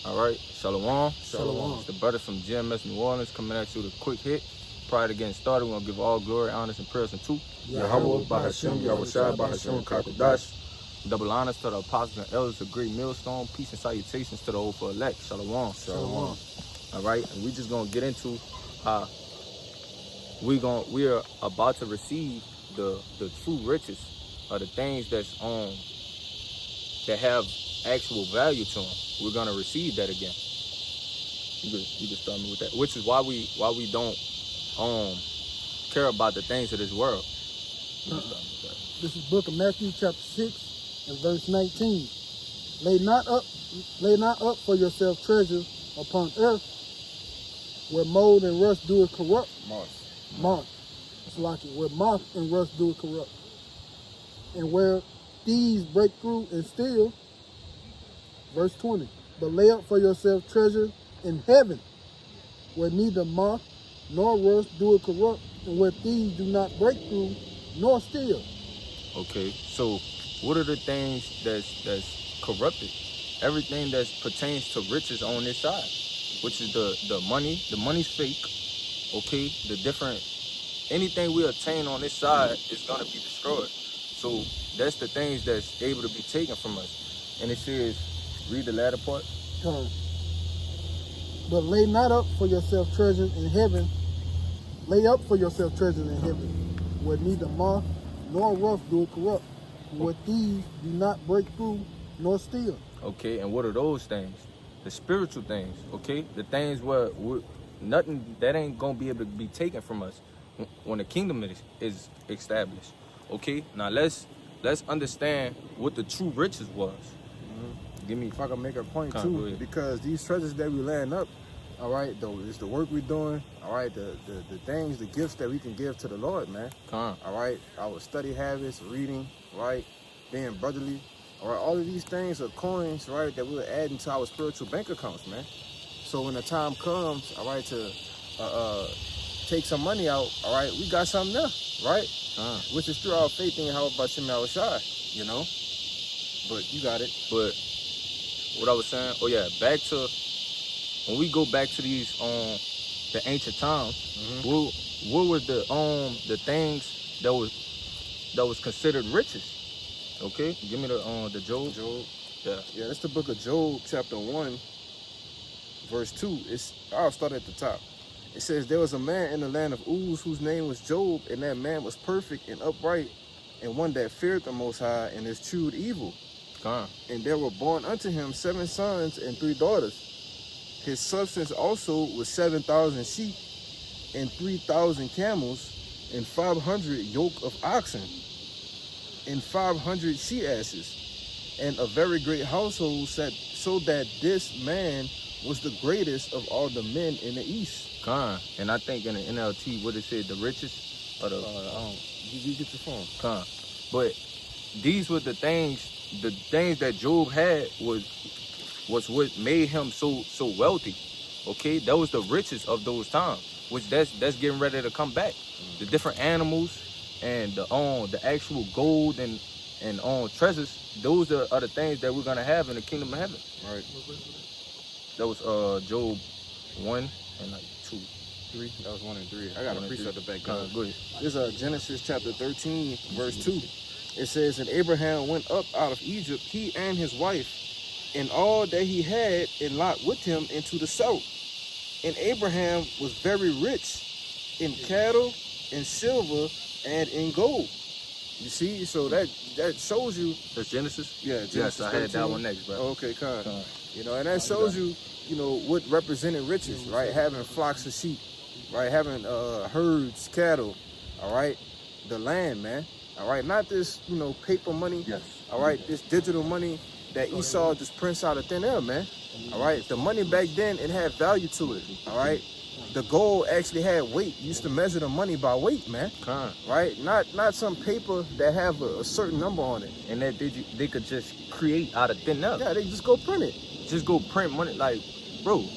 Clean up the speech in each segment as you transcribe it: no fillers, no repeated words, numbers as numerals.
All right, Shalom. Shalom. It's the brothers from GMS New Orleans coming at you with a quick hit. Prior to getting started, we're going to give all glory, honors, and prayers unto Yahweh Bahashem, Yahushua Bahashem, Kakadash. double honors to the apostles and elders of Great Millstone. Peace and salutations to the hopeful elect. Shalom. Shalom. All right, and we just going to get into we are about to receive the true riches of the things that's on that have actual value to them. We're gonna receive that again. You can start me with that, which is why we don't care about the things of this world. This is book of Matthew chapter 6 and verse 19. Lay not up for yourself treasures upon earth, where mold and rust doeth corrupt. Moth. It's like it. Where moth and rust doeth corrupt. And where thieves break through and steal. Verse 20. But lay up for yourself treasure in heaven, where neither moth nor rust doeth corrupt, and where thieves do not break through nor steal. Okay, so what are the things that's corrupted? Everything that pertains to riches on this side, which is the money. The money's fake. Okay, the different anything we attain on this side is gonna be destroyed. So that's the things that's able to be taken from us. And it says, read the latter part. But lay not up for yourself treasures in heaven. Lay up for yourself treasures in heaven, where neither moth nor rust do corrupt, where thieves do not break through nor steal. Okay, and what are those things? The spiritual things. Okay, the things where nothing that ain't gonna be able to be taken from us when the kingdom is established. Okay, now let's understand what the true riches was. Give me. If I can make a point too, because these treasures that we laying up, all right, though, it's the work we're doing, all right, the things, the gifts that we can give to the Lord, man. All right, our study habits, reading, right, being brotherly, all right, all of these things are coins, right, that we're adding to our spiritual bank accounts, man. So when the time comes, all right, to take some money out, all right, we got something there, right? Which is through our faith in Yahweh Bahashem Yahushua, you know. But you got it. But what I was saying, back to when we go back to these the ancient times, what were the things that was considered riches? Okay, give me the Job. Yeah, that's the book of Job, chapter 1, verse 2. I'll start at the top. It says, there was a man in the land of Uz whose name was Job, and that man was perfect and upright, and one that feared the Most High and eschewed evil. And there were born unto him 7 sons and 3 daughters. His substance also was 7,000 sheep, and 3,000 camels, and 500 yoke of oxen, and 500 she asses, and a very great household, so that this man was the greatest of all the men in the east. And I think in the NLT, what it said, the richest, or you get your phone. But these were the things that Job had was what made him so wealthy. Okay, that was the riches of those times, which that's getting ready to come back. The different animals and the actual gold and treasures. Those are the things that we're gonna have in the kingdom of heaven. Right. That was Job 1 and 2, 3. That was 1 and 3. I got a precept to back up. Go ahead. This is Genesis chapter 13, verse 2. It says, and Abraham went up out of Egypt, he and his wife, and all that he had, and Lot with him into the south. And Abraham was very rich in cattle, in silver, and in gold. You see, so that shows you. That's Genesis? Yeah, Genesis yes, I 13. had that one next, bro. Okay, you know, and that shows you, you know, what represented riches, right? Having flocks of sheep, right? Having herds, cattle, all right? The land, man. All right, not this, you know, paper money. Yes. All right, this digital money that Esau just prints out of thin air, man. All right, the money back then, it had value to it. All right, the gold actually had weight. You used to measure the money by weight, man. Right, not some paper that have a certain number on it. And that they could just create out of thin air. Yeah, they just go print it. Just go print money, like, bro.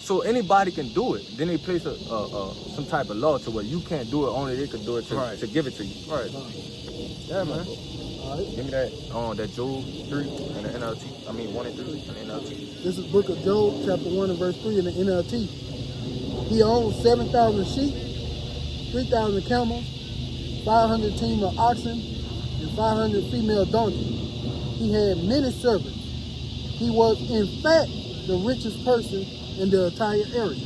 So anybody can do it. Then they place some type of law to where you can't do it, only they can do it Right. to give it to you. Right. Yeah, man. All right. Give me that Job 3 and the NLT. I mean 1 and 3 and the NLT. This is Book of Job, chapter 1 and verse 3 in the NLT. He owns 7,000 sheep, 3,000 camels, 500 team of oxen, and 500 female donkeys. He had many servants. He was, in fact, the richest person in the entire area.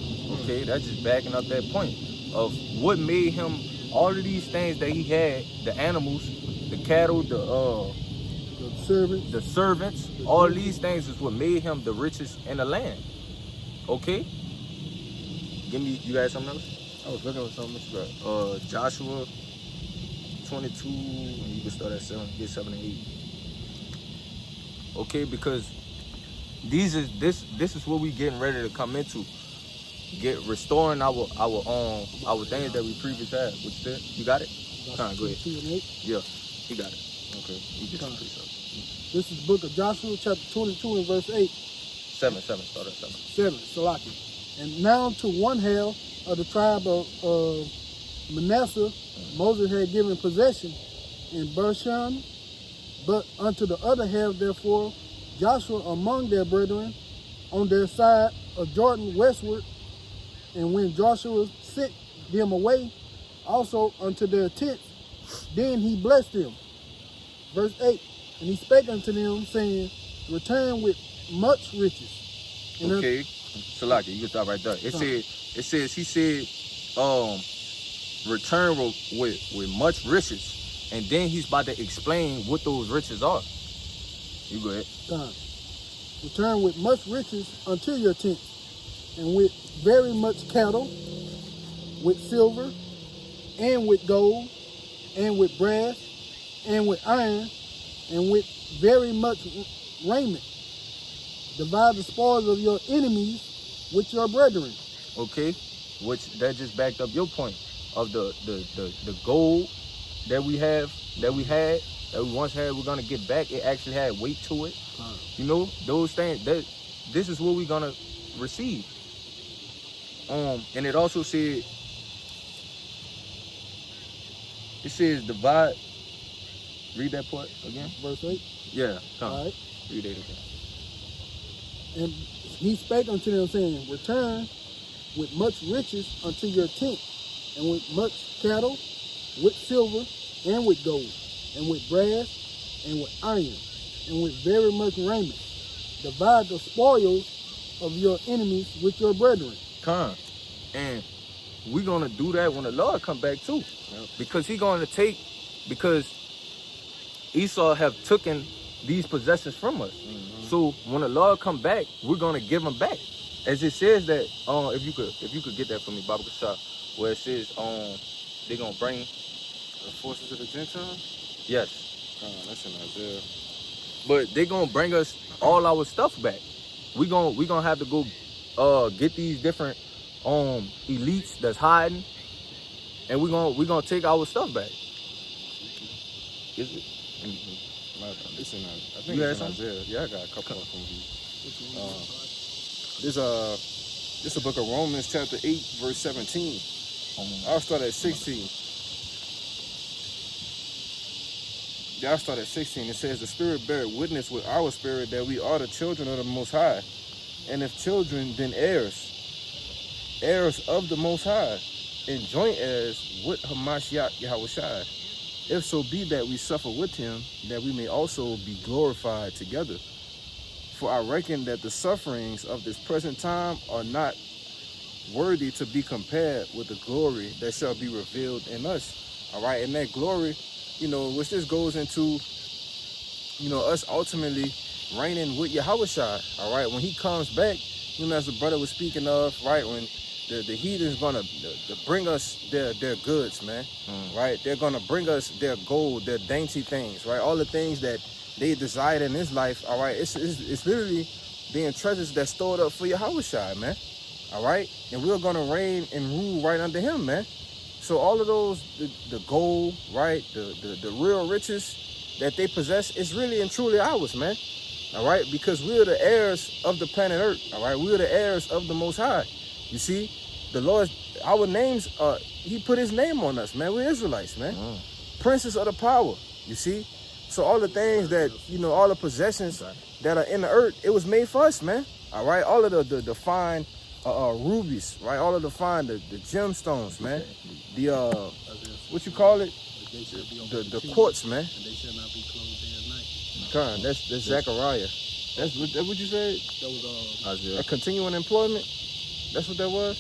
Okay, that's just backing up that point of what made him all of these things that he had, the animals, the cattle, The servants, all of these things is what made him the richest in the land. Okay? You got something else? I was looking for something. What you got? Joshua 22, and you can start at 7, 7 and 8. Okay, because this is what we getting ready to come into. Restoring our things that we previously had. What's that? You got it? Go ahead. 2 and 8. Yeah, he got it. Okay. You get some This is Book of Joshua, chapter 22 and verse 8. 7, start at 7. 7, Salaki. And now to one half of the tribe of Manasseh, Moses had given possession in Bashan, but unto the other half, therefore, Joshua among their brethren on their side of Jordan westward. And when Joshua sent them away, also unto their tents, then he blessed them. Verse 8, and he spake unto them, saying, return with much riches. And Okay, Salaki, you can stop right there. He said, return with much riches, and then he's about to explain what those riches are. You go ahead. Return with much riches unto your tents, and with very much cattle, with silver, and with gold, and with brass, and with iron, and with very much raiment. Divide the spoils of your enemies with your brethren. Okay, which that just backed up your point of the gold that we once had, we're gonna get back. It actually had weight to it. You know, those things. This is what we're gonna receive. And it also said, it says divide. Read that part again. Verse 8. Yeah, come. All right. Read it again. And he spake unto them, saying, return with much riches unto your tent, and with much cattle, with silver, and with gold, and with brass, and with iron, and with very much raiment. Divide the spoils of your enemies with your brethren. Come. And we're gonna do that when the Lord come back too. Yep. Because because Esau have taken these possessions from us. Mm-hmm. So when the Lord come back, we're gonna give them back. As it says that, if you could get that for me, Baba Kashah, where it says they're gonna bring The forces of the Gentiles? yes. That's in Isaiah. But they gonna bring us all our stuff back. We gonna have to go get these different elites that's hiding, and we gonna take our stuff back. Is it? It's in, I think You it's had in something? Isaiah. Yeah, I got a couple of them. This is a book of Romans chapter 8, verse 17. I'll start at 16. Yeah, I'll start at 16. It says, the Spirit beareth witness with our spirit that we are the children of the Most High. And if children, then heirs. Heirs of the Most High. And joint heirs with Hamashiach Yahushua. If so be that we suffer with him, that we may also be glorified together. For I reckon that the sufferings of this present time are not worthy to be compared with the glory that shall be revealed in us. All right, and that glory, which this goes into, us ultimately reigning with Yahushua. All right, when he comes back, as the brother was speaking of, right, when the heathen's gonna bring us their goods, man. Right? They're gonna bring us their gold, their dainty things, right? All the things that they desired in this life, all right? It's literally being treasures that's stored up for Yahushua, man. All right? And we're gonna reign and rule right under him, man. So all of those, the gold, right? The real riches that they possess is really and truly ours, man. All right, because we are the heirs of the planet Earth. All right, we are the heirs of the Most High. You see, the Lord, our names are. He put His name on us, man. We're Israelites, man. Princes of the power. You see, so all the things that all the possessions that are in the earth, it was made for us, man. All right, all of the fine rubies, right? All of the fine the gemstones, man. The what you call it? The quartz, man. And they shall not be closed day and night. Con, that's Zechariah. That's what you said. That was Isaiah. A continuing employment. That's what that was.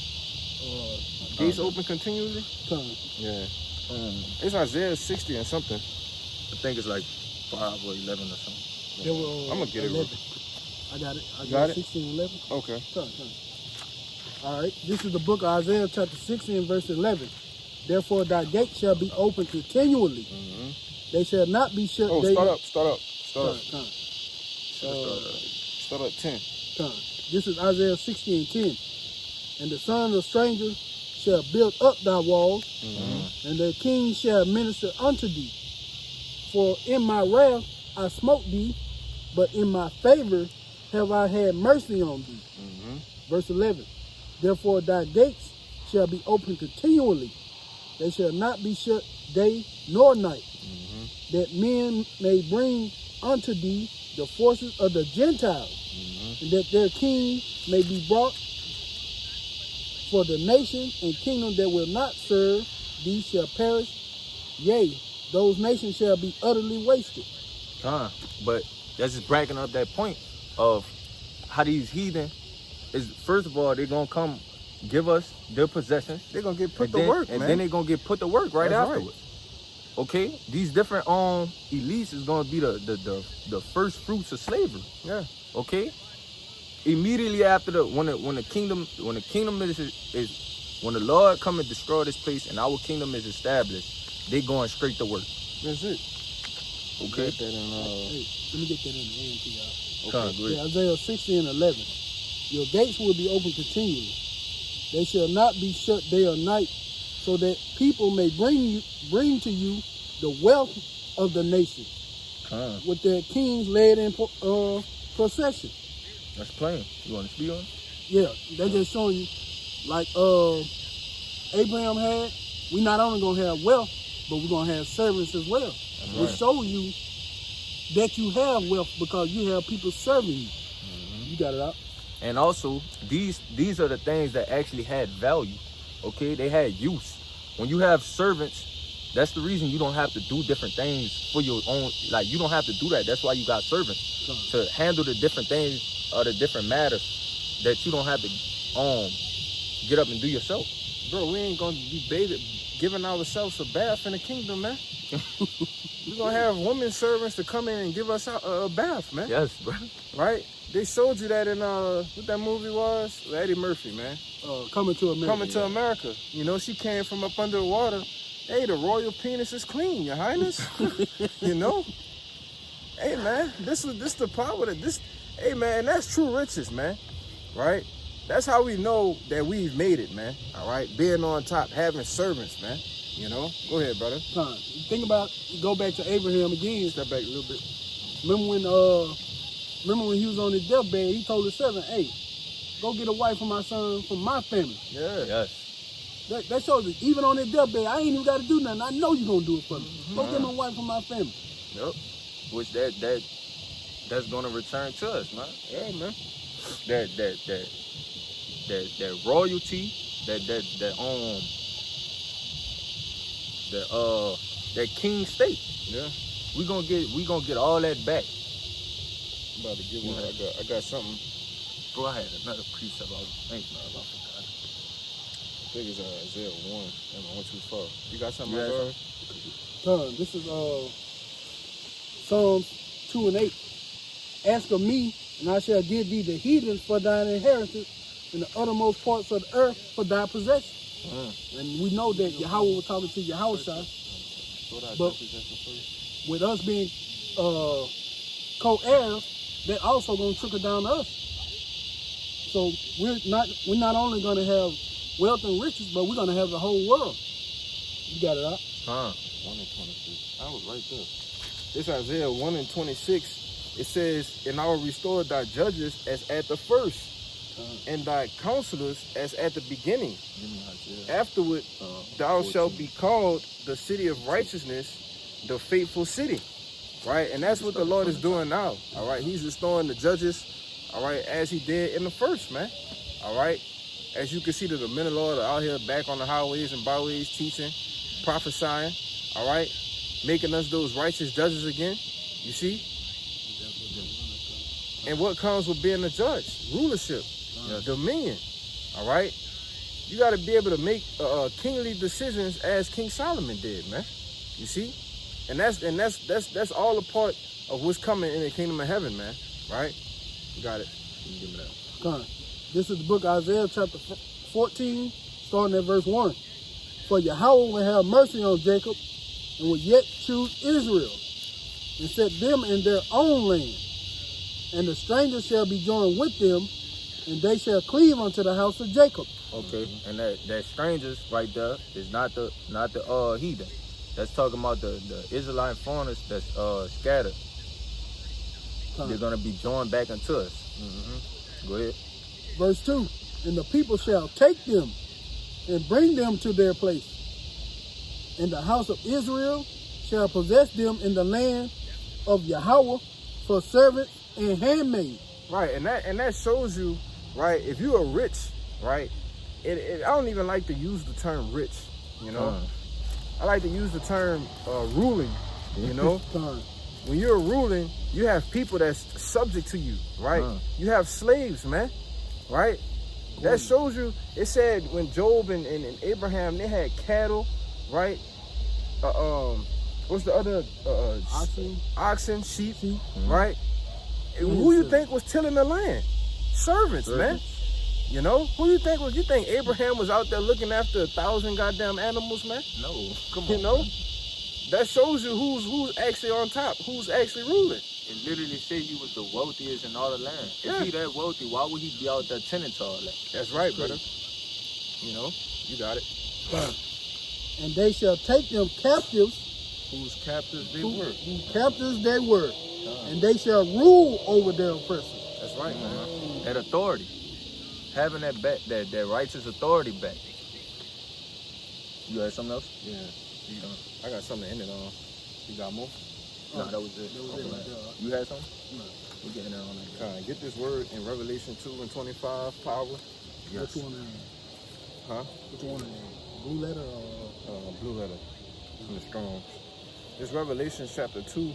Gates open continually. Con. Yeah. It's Isaiah 60 and something. I think it's like 5 or 11 or something. There were, I'm gonna get it. 11. I got it. Got it? 16 and 11. Okay. Come. All right. This is the book of Isaiah, chapter 16, verse 11. Therefore, thy gate shall be open continually. They shall not be shut. Oh, start up. Come. Start up 10. Come. This is Isaiah 60 and 10. And the sons of strangers shall build up thy walls, and their kings shall minister unto thee. For in my wrath I smote thee, but in my favor have I had mercy on thee. Verse 11. Therefore thy gates shall be open continually. They shall not be shut day nor night, that men may bring unto thee the forces of the Gentiles, and that their king may be brought. For the nation and kingdom that will not serve thee shall perish. Yea, those nations shall be utterly wasted. But that's just bragging up that point of how these heathen is, first of all, they're going to come give us their possessions. They're gonna get put to then, work, and man. then they're going to get put to work right That's afterwards. Okay? These different elites is going to be the first fruits of slavery. Yeah. Okay? Immediately after when the kingdom is when the Lord come and destroy this place and our kingdom is established, they going straight to work. That's it. Okay. Get that in, Hey, let me get that in the end to y'all. Come on, go ahead. Yeah, Isaiah 60 and 11. Your gates will be open continually. They shall not be shut day or night, so that people may bring to you the wealth of the nation, with their kings led in procession. That's plain. You want to speak on it? Yeah, they're just showing you, like Abraham had, we not only going to have wealth, but we're going to have servants as well. That's We right. show you that you have wealth because you have people serving you. You got it out. And also, these are the things that actually had value. Okay, they had use. When you have servants, that's the reason you don't have to do different things for your own. Like, you don't have to do that. That's why you got servants to handle the different things or the different matters that you don't have to get up and do yourself. Bro, we ain't gonna be giving ourselves a bath in the kingdom, man. We're gonna have women servants to come in and give us a bath, man. Yes, bro. Right? They showed you that in what that movie was? Eddie Murphy, man. Coming to America. Coming to America. You know, she came from up under the water. Hey, the royal penis is clean, Your Highness. You know? Hey, man, this the power that this. Hey, man, that's true riches, man. Right? That's how we know that we've made it, man. All right? Being on top, having servants, man. You know? Go ahead, brother. Think about, go back to Abraham again. Step back a little bit. Remember when he was on his deathbed, he told his servant, hey, go get a wife for my son from my family. Yeah. Yes. That shows that even on his deathbed, I ain't even got to do nothing. I know you're going to do it for me. Go get my wife for my family. Yep. Which that's gonna return to us, man. Yeah, man. That royalty, that king state. Yeah. We gonna get all that back. I'm about to get one. I got something. Bro, I had another precept I was thinking about. I think it's Isaiah 1. I went too far. You got something, Yeah. bro? This is Psalms 2 and 8. Ask of me, and I shall give thee the heathens for thine inheritance, and the uttermost parts of the earth for thy possession. And we know that Yahweh was talking to Yahweh, but with us being co-heirs, that also going to trickle down to us. So we're not only going to have wealth and riches, but we're going to have the whole world. You got it out. 1 and 26. I was right there. It's Isaiah 1 and 26. it says, and I will restore thy judges as at the first, and thy counselors as at the beginning. Afterward, thou shalt be called the city of righteousness, the faithful city. Right? And that's what the Lord is doing now. All right? He's restoring the judges, all right, as he did in the first, man. All right? As you can see that the men of the Lord are out here back on the highways and byways teaching, prophesying, all right? Making us those righteous judges again. You see? And what comes with being a judge? Rulership, dominion, all right? You got to be able to make kingly decisions as King Solomon did, man. You see? And that's all a part of what's coming in the kingdom of heaven, man. Right? You got it. Give me that. Come on. This is the book of Isaiah chapter 14, starting at verse 1. For Yahweh will have mercy on Jacob and will yet choose Israel and set them in their own land. And the strangers shall be joined with them, and they shall cleave unto the house of Jacob. Okay, and that strangers right there is not the heathen. That's talking about the Israelite foreigners that's scattered. They're gonna be joined back unto us. Go ahead. Verse 2, and the people shall take them and bring them to their place. And the house of Israel shall possess them in the land of Yahweh for servants and handmaids. Right, and that shows you, right, if you are rich, right, I don't even like to use the term rich, you know. I like to use the term ruling, you know. When you're ruling, you have people that's subject to you, right? You have slaves, man, right? That shows you, it said when Job and Abraham, they had cattle, right? What's the other? Oxen, sheep, right? And who you think was tilling the land? Servants, man. You know, who you think was? You think Abraham was out there looking after 1,000 goddamn animals, man? No, come on. You know, that shows you who's actually on top, who's actually ruling. It literally said he was the wealthiest in all the land. Yeah. If he that wealthy, why would he be out there tending to all that? That's right, brother. You know, you got it. And they shall take them captives. Whose captives they were. Whose captives they were. And they shall rule over their oppressors. That's right, man. That authority. Having that back, that righteous authority back. You had something else? Yeah. I got something to end it on. You got more? No, that was it. You had something? No. We're getting there on that. Get this word in Revelation 2:25, power. Yes. Which one? Which one? Blue letter or? Blue letter from the Strong's. This Revelation chapter 2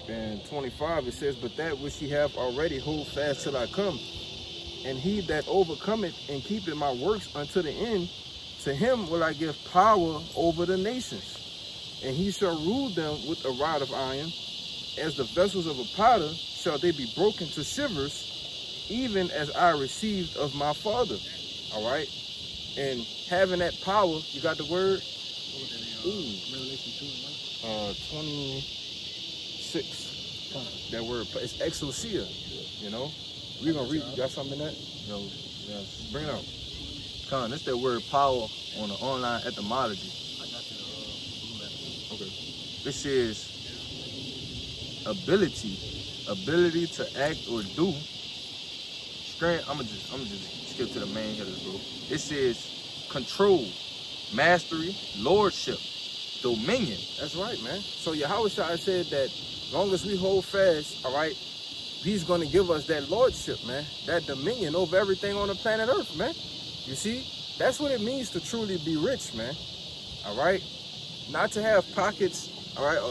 and 25, it says, but that which ye have already hold fast till I come. And he that overcometh and keepeth my works unto the end, to him will I give power over the nations. And he shall rule them with a rod of iron. As the vessels of a potter shall they be broken to shivers, even as I received of my Father. All right? And having that power, you got the word? Revelation 2 and 26. That word, it's exousia, you know? We're going to read. You got something in that? No. Yes. Bring it out. Con, that's that word power on the online etymology. I got the blue letter. Okay. This is ability to act or do. Strength. I'm gonna just skip to the main headers, bro. It says control, mastery, lordship, dominion. That's right, man. So Yahweh Shai said that as long as we hold fast, all right, he's going to give us that lordship, man, that dominion over everything on the planet Earth, man. You see, that's what it means to truly be rich, man. All right, not to have pockets, all right,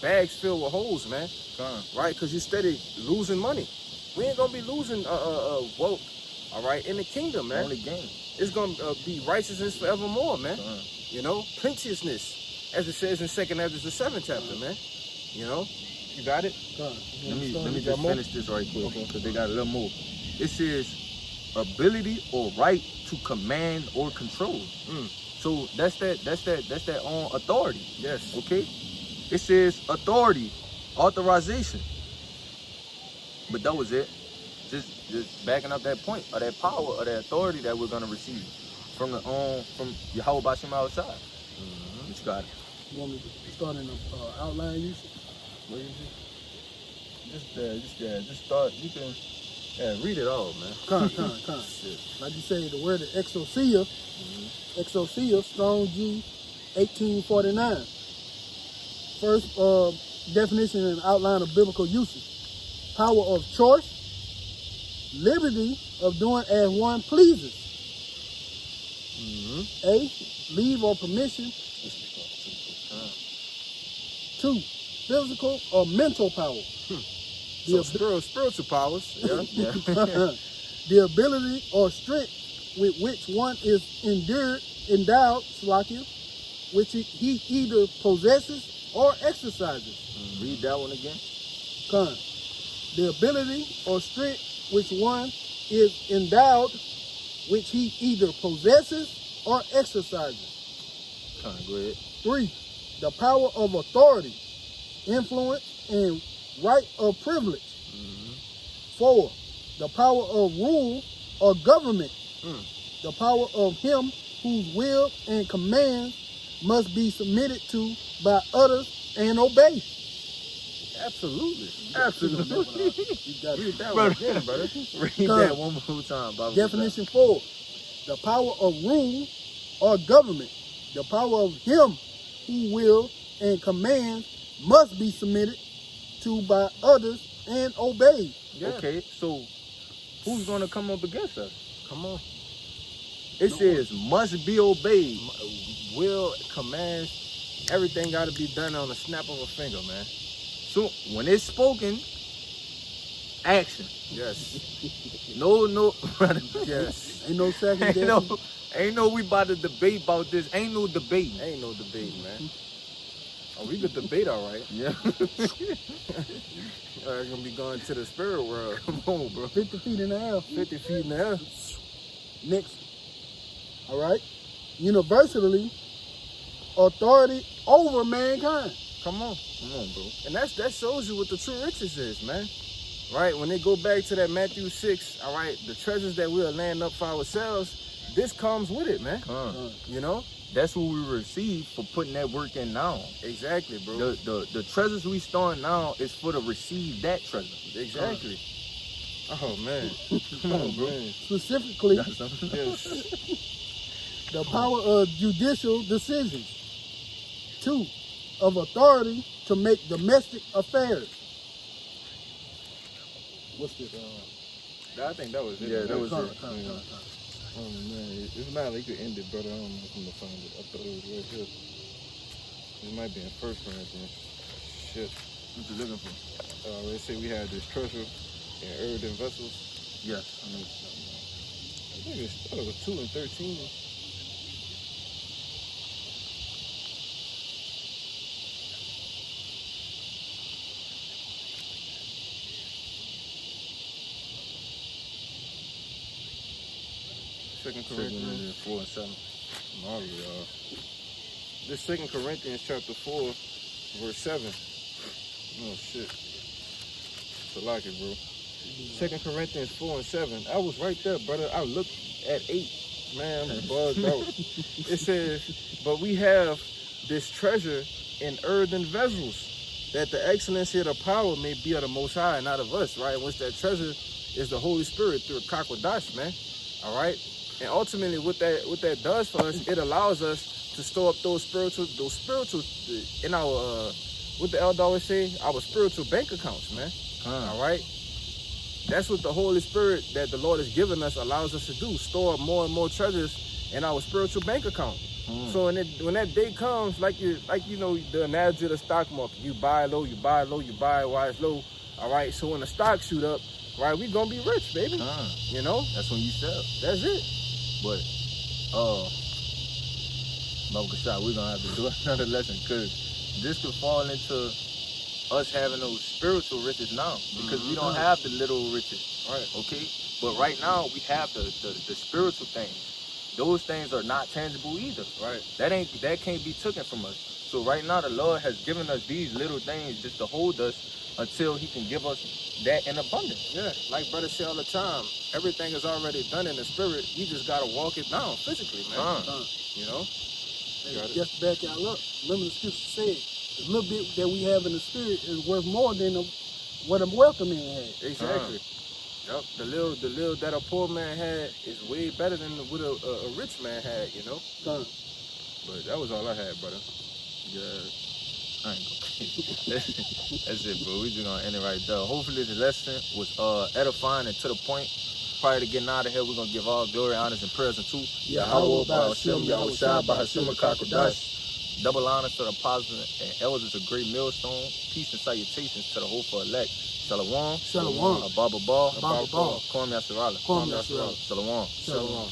bags filled with holes, man. Right, because you steady losing money. We ain't gonna be losing wealth, all right, in the kingdom, man. Only game. It's gonna be righteousness forevermore, man. You know, plenteousness, as it says in 2 Ezra, the 7th chapter, man. You know, you got it. Let me just finish this right quick because they got a little more. It says ability or right to command or control. So that's that on authority. Yes. Okay. It says authority, authorization. But that was it. Just backing up that point or that power or that authority that we're gonna receive from from Yahweh Bashim outside. What you got? You want me to start in the outline usage? What is Just start. You can read it all, man. Con. Shit. Like you say, the word is exousia. Exousia, Strong G, 1849. First definition and outline of biblical usage. Power of choice, liberty of doing as one pleases. A, leave or permission. 2, physical or mental power. So spiritual powers. Yeah. The ability or strength with which one is endowed, which he either possesses or exercises. Read that one again. Con. The ability or strength which one is endowed, which he either possesses or exercises. Go ahead. 3, the power of authority, influence, and right of privilege. 4, the power of rule or government. The power of him whose will and commands must be submitted to by others and obeyed. Absolutely. You got Read it. that one again, brother. Read that one more time, Baba. Definition 4, the power of rule or government. The power of him who will and commands must be submitted to by others and obeyed. Yeah. Okay, so who's gonna come up against us? Come on. It says must be obeyed. Will, commands, everything got to be done on the snap of a finger, man. So when it's spoken, action. Yes. No, Yes. Ain't no second ain't guessing. ain't no we about to debate about this. Ain't no debate. Ain't no debate, man. Oh, we could debate, all right. Yeah. We're gonna be going to the spirit world. Come on, bro. 50 feet in the air. 50 feet in the air. Next. All right. Universally, authority over mankind. Come on. Come on, bro. And that shows you what the true riches is, man. Right? When they go back to that Matthew 6, all right, the treasures that we are laying up for ourselves, this comes with it, man. You know? That's what we receive for putting that work in now. Exactly, bro. The treasures we storing now is for to receive that treasure. Exactly. Oh, man. Come on, bro. Man. Specifically, Got something? Yes. the power of judicial decisions. 2, of authority to make domestic affairs. What's this? I think that was it. Yeah, that was Con. it. Oh, man. It's not like you could end it, brother. I don't know if I'm going to find it. I thought it was right here. It might be in 1 Corinthians. Shit. What you looking for? They say we had this treasure in earthen vessels. Yes, I know what you're talking about. I think it was 2 and 13. Second Corinthians 4 and 7. Marvel, y'all. This 2 Corinthians chapter 4, verse 7. Oh shit. It's a locket, bro. 2 Corinthians 4 and 7. I was right there, brother. I looked at 8. Man, I'm buzzed out. It says, but we have this treasure in earthen vessels, that the excellency of the power may be of the Most High, not of us, right? Which that treasure is the Holy Spirit through Kakwadash, man. All right? And ultimately, what that does for us, it allows us to store up those spiritual in our what the elder always say, our spiritual bank accounts, man. All right. That's what the Holy Spirit that the Lord has given us allows us to do: store up more and more treasures in our spiritual bank account. So when that day comes, like you know the analogy of the stock market, you buy low, you buy low, you buy while it's low. All right. So when the stock shoot up, right, we gonna be rich, baby. You know, that's when you sell. That's it. But, Baba Shot, we're going to have to do another lesson because this could fall into us having those spiritual riches now because we don't have the little riches, right? Okay? But right now, we have the spiritual things. Those things are not tangible either, right? That can't be taken from us. So right now, the Lord has given us these little things just to hold us until he can give us that in abundance. Yeah, like brother say all the time, everything is already done in the spirit. You just gotta walk it down physically, man. You know? Just back y'all up. Remember the scripture said, the little bit that we have in the spirit is worth more than what a wealthy man had. Exactly. Yep. The little that a poor man had is way better than what a rich man had, you know. Son. But that was all I had, brother. Yeah. I ain't gonna That's it, bro. We just gonna end it right there. Hopefully the lesson was edifying and to the point. Prior to getting out of here, we're gonna give all glory, honors, and prayers unto Yahweh, Ba'ashem, Yahushua, Ba'ashem, Kakadash. Double honors to the apostles and elders, a great millstone. Peace and salutations to the hopeful elect. Shalom. Shalom. Ababa Ba. Ababa Ba. Kwame Yasirala. Kwame Yasirala. Shalom. Shalom.